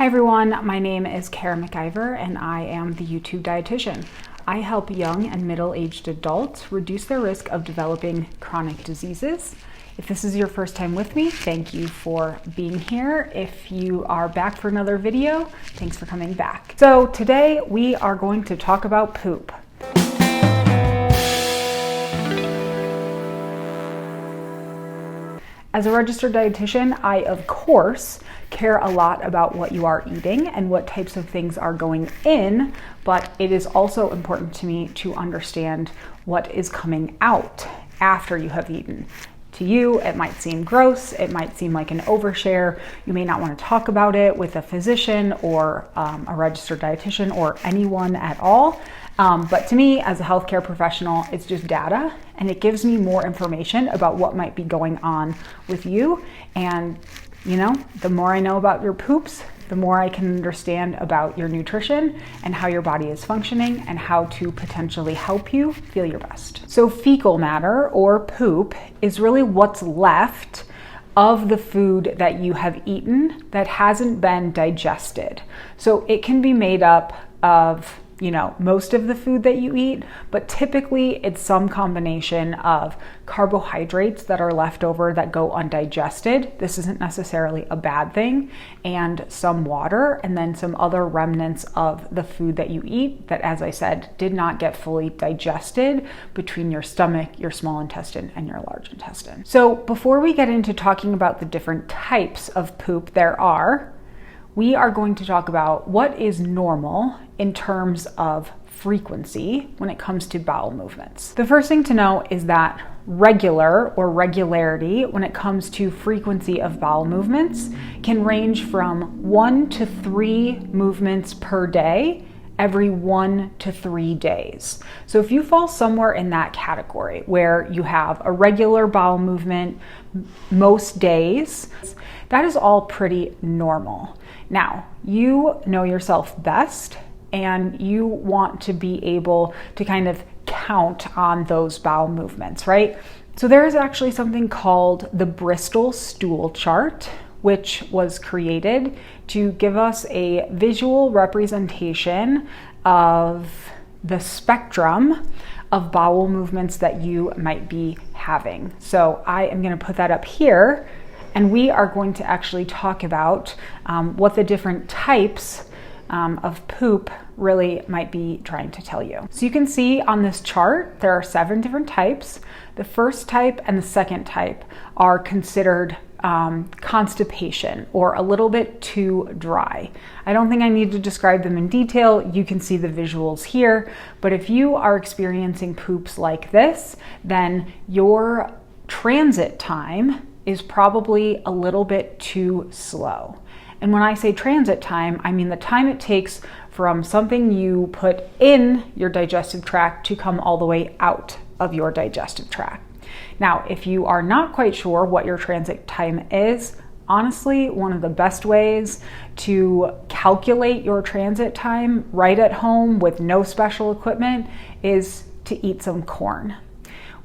Hi everyone, my name is Kara McIver and I am the YouTube Dietitian. I help young and middle-aged adults reduce their risk of developing chronic diseases. If this is your first time with me, thank you for being here. If you are back for another video, thanks for coming back. So today we are going to talk about poop. As a registered dietitian, I, of course, care a lot about what you are eating and what types of things are going in, but it is also important to me to understand what is coming out after you have eaten. To you, it might seem gross, it might seem like an overshare, you may not want to talk about it with a physician or a registered dietitian or anyone at all. But to me, as a healthcare professional, it's just data and it gives me more information about what might be going on with you. And you know, the more I know about your poops, the more I can understand about your nutrition and how your body is functioning and how to potentially help you feel your best. So fecal matter or poop is really what's left of the food that you have eaten that hasn't been digested. So it can be made up of most of the food that you eat, but typically it's some combination of carbohydrates that are left over that go undigested. This isn't necessarily a bad thing, and some water, and then some other remnants of the food that you eat that, as I said, did not get fully digested between your stomach, your small intestine, and your large intestine. So before we get into talking about the different types of poop we are going to talk about what is normal in terms of frequency when it comes to bowel movements. The first thing to know is that regular or regularity when it comes to frequency of bowel movements can range from 1 to 3 movements per day every 1 to 3 days. So if you fall somewhere in that category where you have a regular bowel movement most days, that is all pretty normal. Now, you know yourself best and you want to be able to kind of count on those bowel movements, right? So there is actually something called the Bristol Stool chart, which was created to give us a visual representation of the spectrum of bowel movements that you might be having. So I am going to put that up here, and we are going to actually talk about what the different types of poop really might be trying to tell you. So you can see on this chart, there are 7 different types. The first type and the second type are considered constipation or a little bit too dry. I don't think I need to describe them in detail. You can see the visuals here, but if you are experiencing poops like this, then your transit time is probably a little bit too slow. And when I say transit time, I mean the time it takes from something you put in your digestive tract to come all the way out of your digestive tract. Now, if you are not quite sure what your transit time is, honestly, one of the best ways to calculate your transit time right at home with no special equipment is to eat some corn.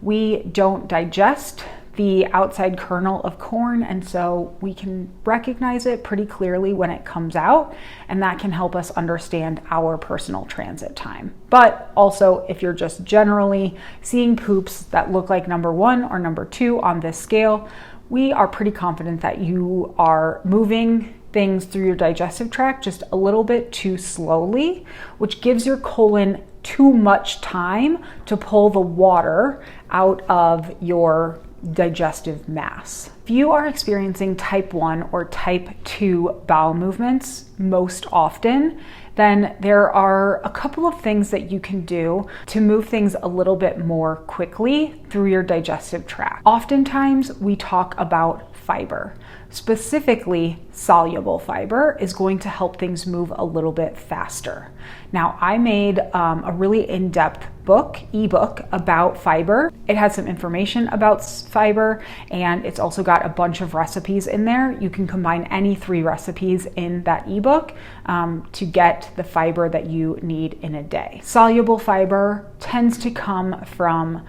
We don't digest the outside kernel of corn, and so we can recognize it pretty clearly when it comes out, and that can help us understand our personal transit time. But also, if you're just generally seeing poops that look like number 1 or number 2 on this scale, we are pretty confident that you are moving things through your digestive tract just a little bit too slowly, which gives your colon too much time to pull the water out of your digestive mass. If you are experiencing type 1 or type 2 bowel movements most often, then there are a couple of things that you can do to move things a little bit more quickly through your digestive tract. Oftentimes we talk about fiber. Specifically, soluble fiber is going to help things move a little bit faster. Now, I made a really in-depth ebook about fiber. It has some information about fiber, and it's also got a bunch of recipes in there. You can combine any 3 recipes in that ebook to get the fiber that you need in a day. Soluble fiber tends to come from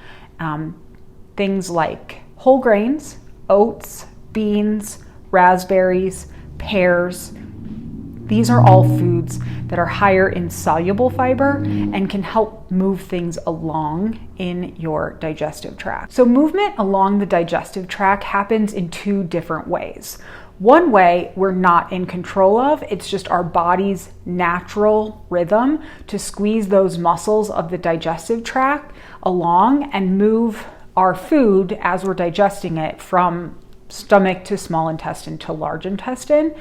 things like whole grains, oats, beans, raspberries, pears, These are all foods that are higher in soluble fiber and can help move things along in your digestive tract. So movement along the digestive tract happens in two different ways. One way we're not in control of, it's just our body's natural rhythm to squeeze those muscles of the digestive tract along and move our food as we're digesting it from stomach to small intestine to large intestine.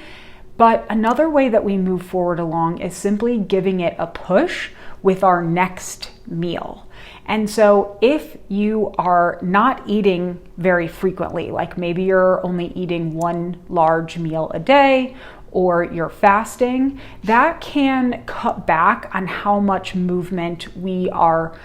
But another way that we move forward along is simply giving it a push with our next meal. And so if you are not eating very frequently, like maybe you're only eating one large meal a day, or you're fasting, that can cut back on how much movement we are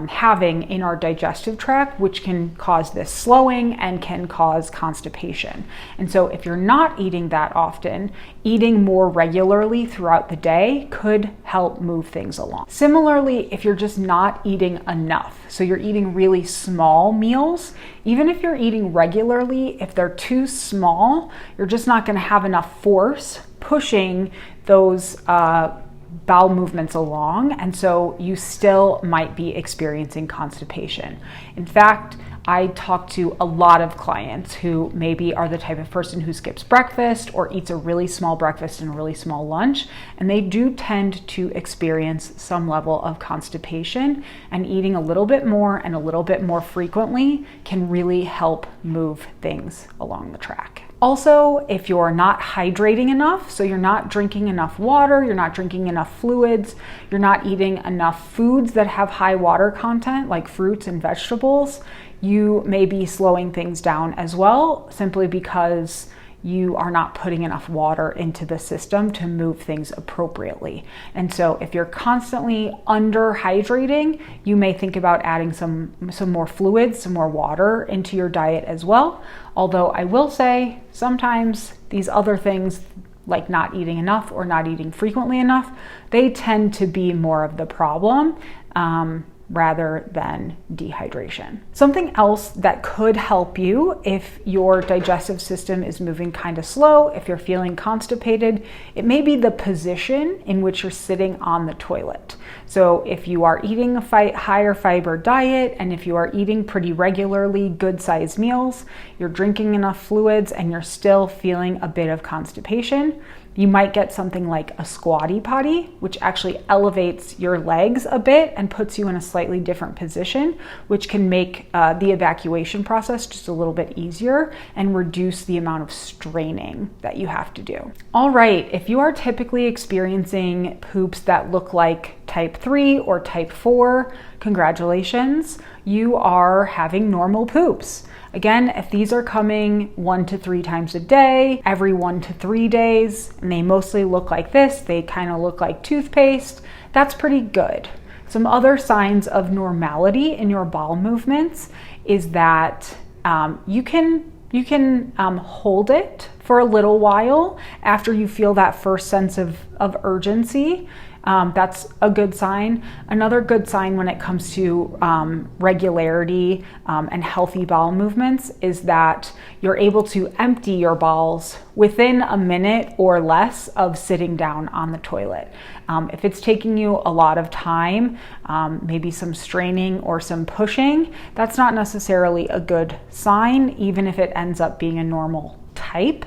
having in our digestive tract, which can cause this slowing and can cause constipation. And so if you're not eating that often, eating more regularly throughout the day could help move things along. Similarly, if you're just not eating enough, so you're eating really small meals, even if you're eating regularly, if they're too small, you're just not going to have enough force pushing those bowel movements along, and so you still might be experiencing constipation. In fact, I talk to a lot of clients who maybe are the type of person who skips breakfast or eats a really small breakfast and a really small lunch, and they do tend to experience some level of constipation, and eating a little bit more and a little bit more frequently can really help move things along the track. Also, if you're not hydrating enough, so you're not drinking enough water, you're not drinking enough fluids, you're not eating enough foods that have high water content like fruits and vegetables, you may be slowing things down as well, simply because you are not putting enough water into the system to move things appropriately. And so if you're constantly underhydrating, you may think about adding some more fluids, some more water into your diet as well. Although I will say sometimes these other things, like not eating enough or not eating frequently enough, they tend to be more of the problem rather than dehydration. Something else that could help you if your digestive system is moving kind of slow, if you're feeling constipated, it may be the position in which you're sitting on the toilet. So if you are eating a higher fiber diet, and if you are eating pretty regularly good sized meals, you're drinking enough fluids, and you're still feeling a bit of constipation, you might get something like a squatty potty, which actually elevates your legs a bit and puts you in a slightly different position, which can make the evacuation process just a little bit easier and reduce the amount of straining that you have to do. All right, if you are typically experiencing poops that look like type 3 or type 4, congratulations, you are having normal poops. Again, if these are coming 1 to 3 times a day, every 1 to 3 days, and they mostly look like this, they kind of look like toothpaste, that's pretty good. Some other signs of normality in your bowel movements is that you can hold it for a little while after you feel that first sense of urgency. That's a good sign. Another good sign when it comes to regularity and healthy bowel movements is that you're able to empty your bowels within a minute or less of sitting down on the toilet. If it's taking you a lot of time, maybe some straining or some pushing, that's not necessarily a good sign, even if it ends up being a normal type.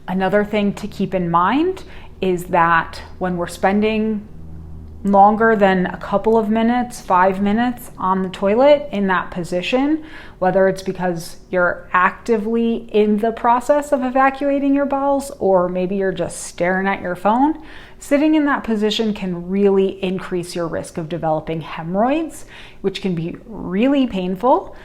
Another thing to keep in mind is that when we're spending longer than a couple of minutes, 5 minutes on the toilet in that position, whether it's because you're actively in the process of evacuating your bowels or maybe you're just staring at your phone, sitting in that position can really increase your risk of developing hemorrhoids, which can be really painful.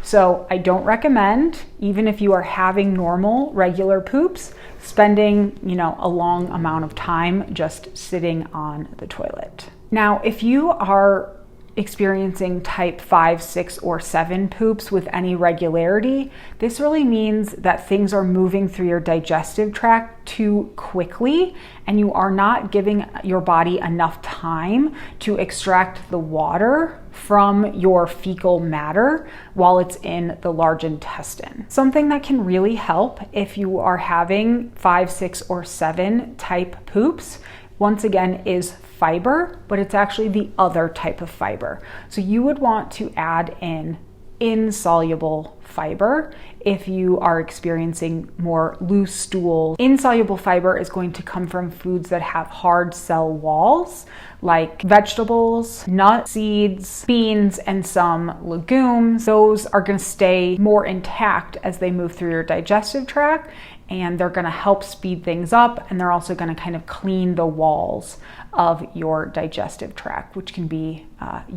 So I don't recommend, even if you are having normal, regular poops, spending, a long amount of time just sitting on the toilet. Now, if you are experiencing type 5, 6, or 7 poops with any regularity, this really means that things are moving through your digestive tract too quickly and you are not giving your body enough time to extract the water from your fecal matter while it's in the large intestine. Something that can really help if you are having 5, 6, or 7 type poops, once again, is fiber, but it's actually the other type of fiber. So you would want to add in insoluble fiber if you are experiencing more loose stool. Insoluble fiber is going to come from foods that have hard cell walls, like vegetables, nuts, seeds, beans, and some legumes. Those are going to stay more intact as they move through your digestive tract, and they're going to help speed things up, and they're also going to kind of clean the walls of your digestive tract, which can be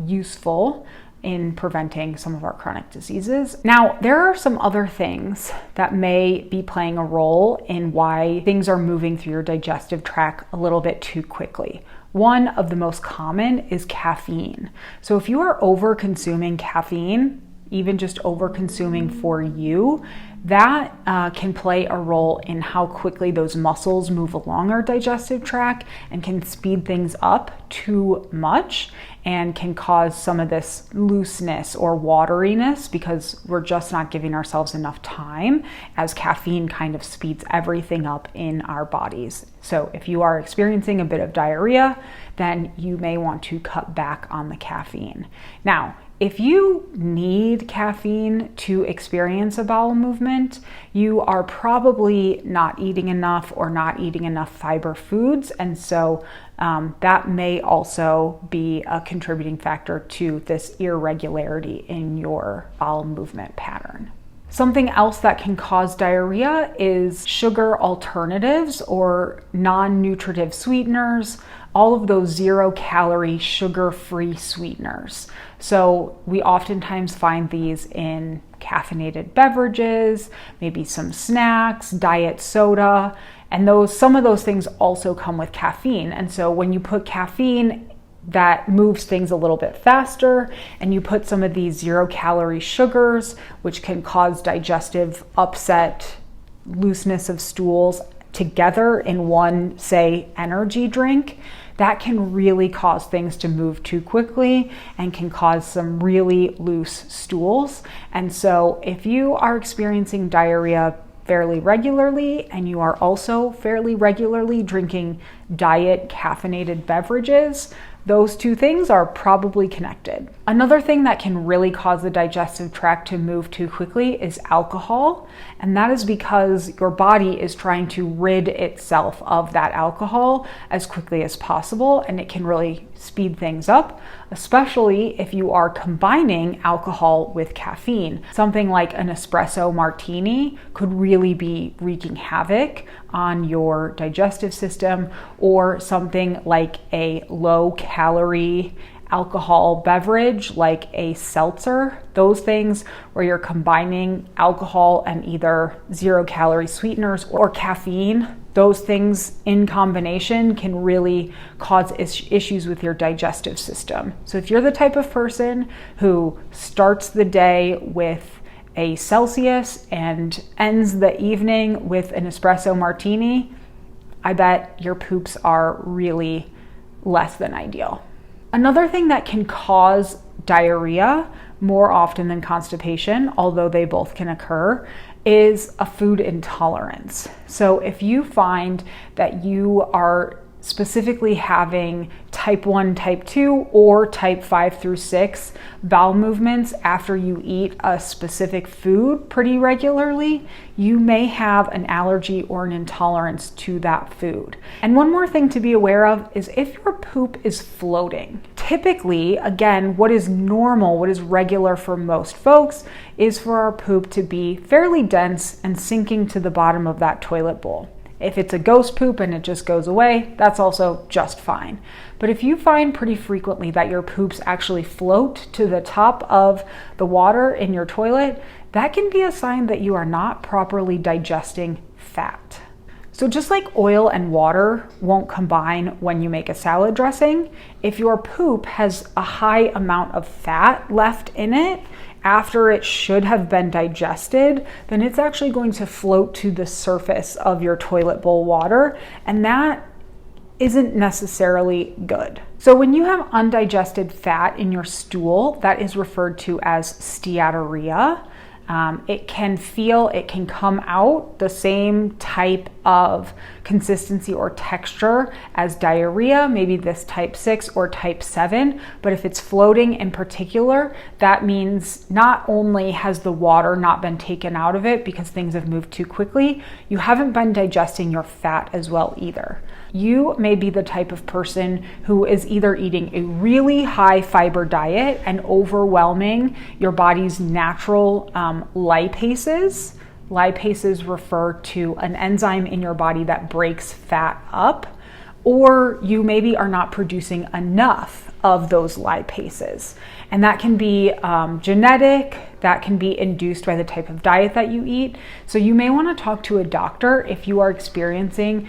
useful in preventing some of our chronic diseases. Now, there are some other things that may be playing a role in why things are moving through your digestive tract a little bit too quickly. One of the most common is caffeine. So if you are over consuming caffeine, even just over consuming for you, that can play a role in how quickly those muscles move along our digestive tract and can speed things up too much and can cause some of this looseness or wateriness because we're just not giving ourselves enough time, as caffeine kind of speeds everything up in our bodies. So if you are experiencing a bit of diarrhea, then you may want to cut back on the caffeine. Now, if you need caffeine to experience a bowel movement, you are probably not eating enough or not eating enough fiber foods. And so that may also be a contributing factor to this irregularity in your bowel movement pattern. Something else that can cause diarrhea is sugar alternatives or non-nutritive sweeteners, all of those 0-calorie sugar-free sweeteners. So we oftentimes find these in caffeinated beverages, maybe some snacks, diet soda, and some of those things also come with caffeine. And so when you put caffeine, that moves things a little bit faster, and you put some of these 0-calorie sugars, which can cause digestive upset, looseness of stools, together in one, say, energy drink, that can really cause things to move too quickly and can cause some really loose stools. And so if you are experiencing diarrhea fairly regularly and you are also fairly regularly drinking diet caffeinated beverages, those two things are probably connected. Another thing that can really cause the digestive tract to move too quickly is alcohol, and that is because your body is trying to rid itself of that alcohol as quickly as possible, and it can really speed things up, especially if you are combining alcohol with caffeine. Something like an espresso martini could really be wreaking havoc on your digestive system, or something like a low-calorie alcohol beverage like a seltzer. Those things where you're combining alcohol and either 0-calorie sweeteners or caffeine, those things in combination can really cause issues with your digestive system. So if you're the type of person who starts the day with a Celsius and ends the evening with an espresso martini, I bet your poops are really less than ideal. Another thing that can cause diarrhea more often than constipation, although they both can occur, is a food intolerance. So if you find that you are specifically having type 1, type 2, or type 5 through 6 bowel movements after you eat a specific food pretty regularly, you may have an allergy or an intolerance to that food. And one more thing to be aware of is if your poop is floating. Typically, again, what is normal, what is regular for most folks, is for our poop to be fairly dense and sinking to the bottom of that toilet bowl. If it's a ghost poop and it just goes away, that's also just fine. But if you find pretty frequently that your poops actually float to the top of the water in your toilet, that can be a sign that you are not properly digesting fat. So just like oil and water won't combine when you make a salad dressing, if your poop has a high amount of fat left in it after it should have been digested, then it's actually going to float to the surface of your toilet bowl water, and that isn't necessarily good. So when you have undigested fat in your stool, that is referred to as steatorrhea. It can come out the same type of consistency or texture as diarrhea, maybe this type 6 or type 7, but if it's floating in particular, that means not only has the water not been taken out of it because things have moved too quickly, you haven't been digesting your fat as well either. You may be the type of person who is either eating a really high fiber diet and overwhelming your body's natural lipases. Lipases refer to an enzyme in your body that breaks fat up, or you maybe are not producing enough of those lipases. And that can be genetic, that can be induced by the type of diet that you eat. So you may want to talk to a doctor if you are experiencing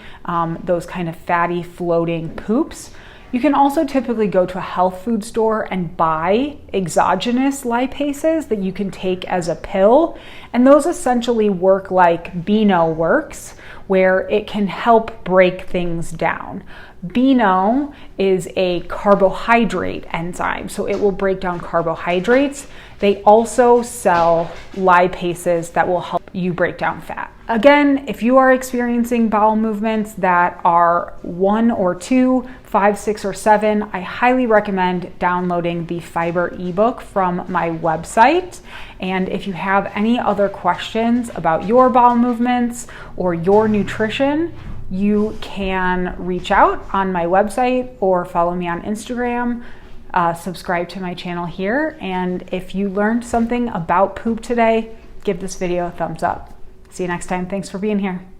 those kind of fatty floating poops. You can also typically go to a health food store and buy exogenous lipases that you can take as a pill. And those essentially work like Beano works, where it can help break things down. Beano is a carbohydrate enzyme, so it will break down carbohydrates. They also sell lipases that will help you break down fat. Again, if you are experiencing bowel movements that are 1 or 2, 5, 6, or 7, I highly recommend downloading the fiber ebook from my website. And if you have any other questions about your bowel movements or your nutrition, you can reach out on my website or follow me on Instagram. Subscribe to my channel here. And if you learned something about poop today, give this video a thumbs up. See you next time. Thanks for being here.